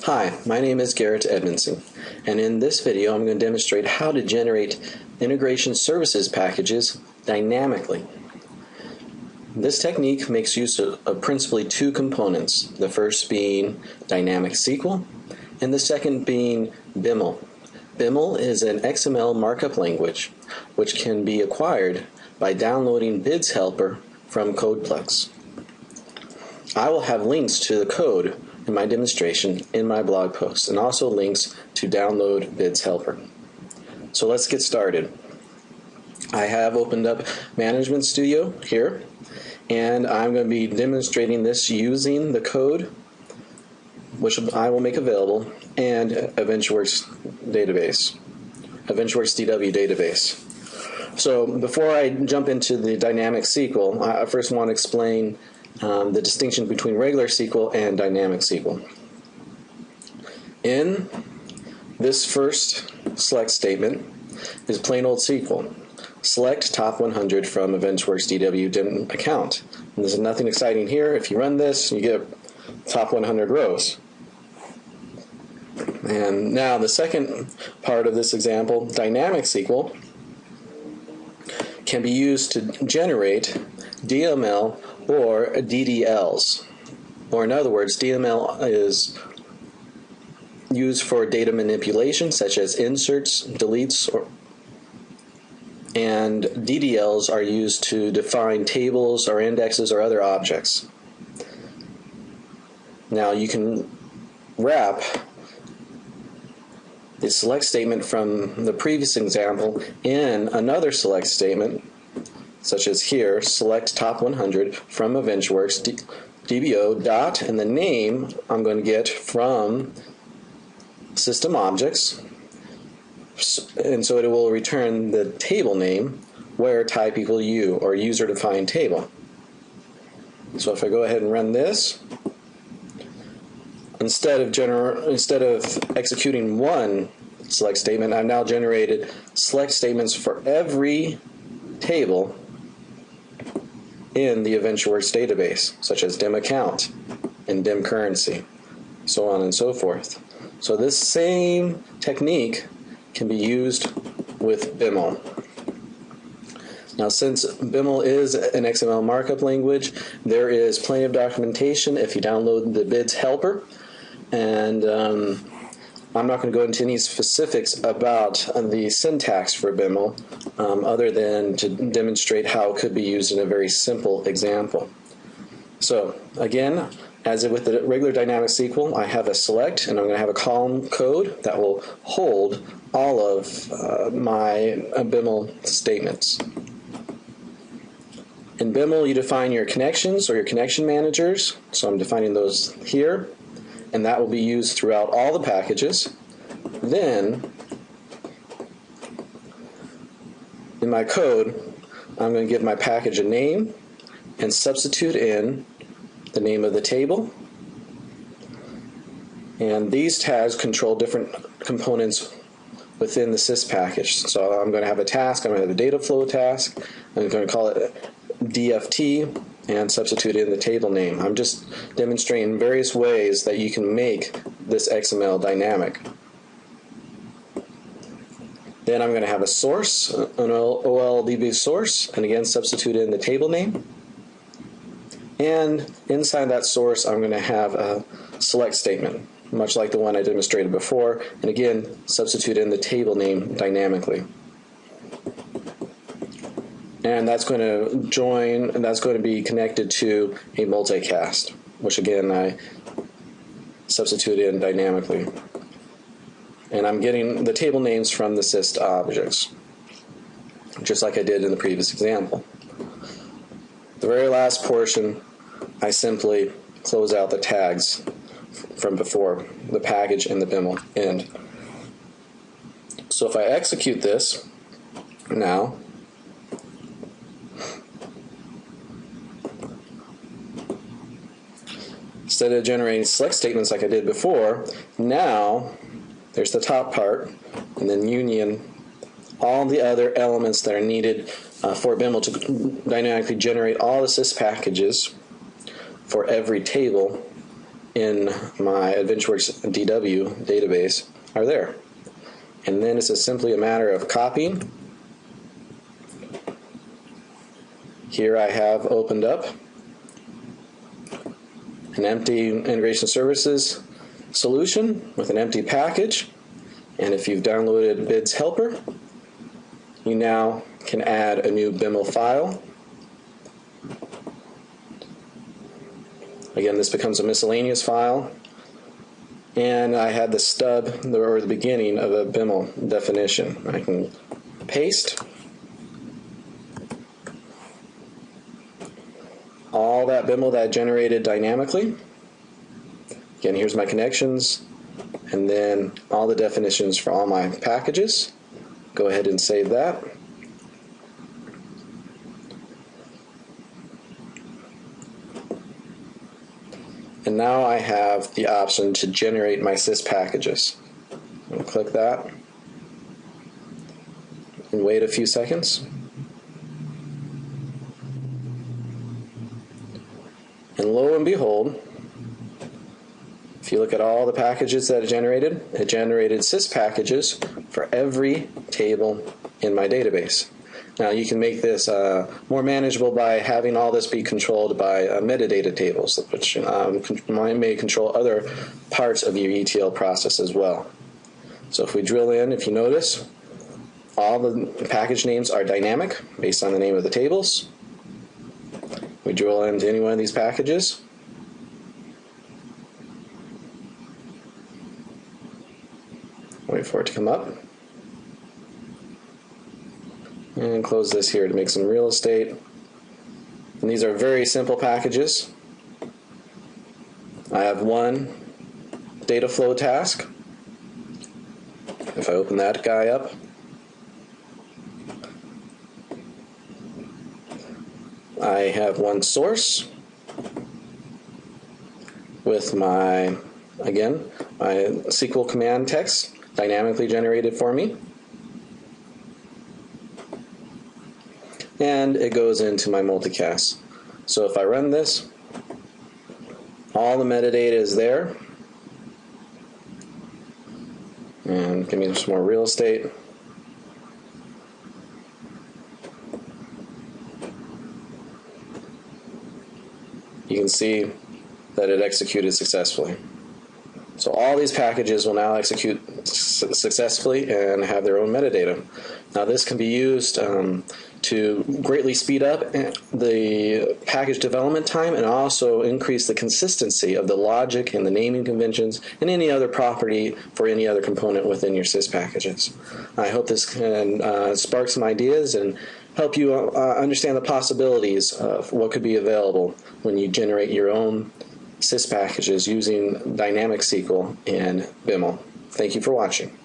Hi, my name is Garrett Edmondson, and in this video I'm going to demonstrate how to generate integration services packages dynamically. This technique makes use of principally two components, the first being DynamicSSIS and the second being BiML. BiML is an XML markup language which can be acquired by downloading BIDS helper from CodePlex. I will have links to the code in my demonstration in my blog post, and also links to download BIDS helper. So let's get started. I have opened up Management Studio here, and I'm going to be demonstrating this using the code, which I will make available, and EventuWorks database, EventuWorks DW database. So before I jump into the DynamicSSIS, I first want to explain the distinction between regular SQL and DynamicSSIS. In this first select statement is plain old SQL. Select top 100 from EventuWorks DW DIM account. And there's nothing exciting here. If you run this, you get top 100 rows. And now the second part of this example, DynamicSSIS, can be used to generate DML or DDLs. Or in other words, DML is used for data manipulation such as inserts, deletes, and DDLs are used to define tables or indexes or other objects. Now you can wrap the select statement from the previous example in another select statement, such as here, select top 100 from EventuWorks DBO dot, and the name I'm going to get from system objects, and so it will return the table name where type equal U, or user defined table. So if I go ahead and run this, instead of executing one select statement, I've now generated select statements for every table in the EventuWorks database, such as DIM account and DIM currency, so on and so forth. So this same technique can be used with BiML. Now, since BiML is an XML markup language, there is plenty of documentation if you download the BIDS helper, and I'm not going to go into any specifics about the syntax for BiML, other than to demonstrate how it could be used in a very simple example. So again, as with the regular DynamicSSIS, I have a select, and I'm going to have a column code that will hold all of my BiML statements. In BiML, you define your connections or your connection managers, so I'm defining those here, and that will be used throughout all the packages. Then, in my code, I'm going to give my package a name and substitute in the name of the table. And these tags control different components within the SIS package. So I'm going to have a task, I'm going to have a data flow task, I'm going to call it DFT, and substitute in the table name. I'm just demonstrating various ways that you can make this XML dynamic. Then I'm going to have a source, an OLDB source, and again substitute in the table name. And inside that source I'm going to have a select statement, much like the one I demonstrated before, and again substitute in the table name dynamically. And that's going to join, and that's going to be connected to a multicast, which again I substitute in dynamically. And I'm getting the table names from the SIS objects, just like I did in the previous example. The very last portion, I simply close out the tags from before, the package and the BiML end. So if I execute this now, instead of generating select statements like I did before, now there's the top part, and then union all the other elements that are needed for BiML to dynamically generate all the SIS packages for every table in my AdventureWorks DW database are there. And then it's simply a matter of copying. Here I have opened up an empty integration services solution with an empty package. And if you've downloaded BID's helper, you now can add a new BiML file. Again, this becomes a miscellaneous file. And I had the stub, or the beginning of a BiML definition. I can paste all that BiML that I generated dynamically. Again, here's my connections, and then all the definitions for all my packages. Go ahead and save that. And now I have the option to generate my SSIS packages. I'll click that and wait a few seconds. And lo and behold, if you look at all the packages that it generated SSIS packages for every table in my database. Now you can make this more manageable by having all this be controlled by metadata tables, which may control other parts of your ETL process as well. So if we drill in, if you notice, all the package names are dynamic based on the name of the tables. We drill into any one of these packages. Wait for it to come up. And close this here to make some real estate. And these are very simple packages. I have one data flow task. If I open that guy up, I have one source with my, again, my SQL command text dynamically generated for me. And it goes into my multicast. So if I run this, all the metadata is there. And give me some more real estate. You can see that it executed successfully. So all these packages will now execute successfully and have their own metadata. Now this can be used to greatly speed up the package development time and also increase the consistency of the logic and the naming conventions and any other property for any other component within your SSIS packages. I hope this can spark some ideas and help you understand the possibilities of what could be available when you generate your own SSIS packages using Dynamic SQL and BiML. Thank you for watching.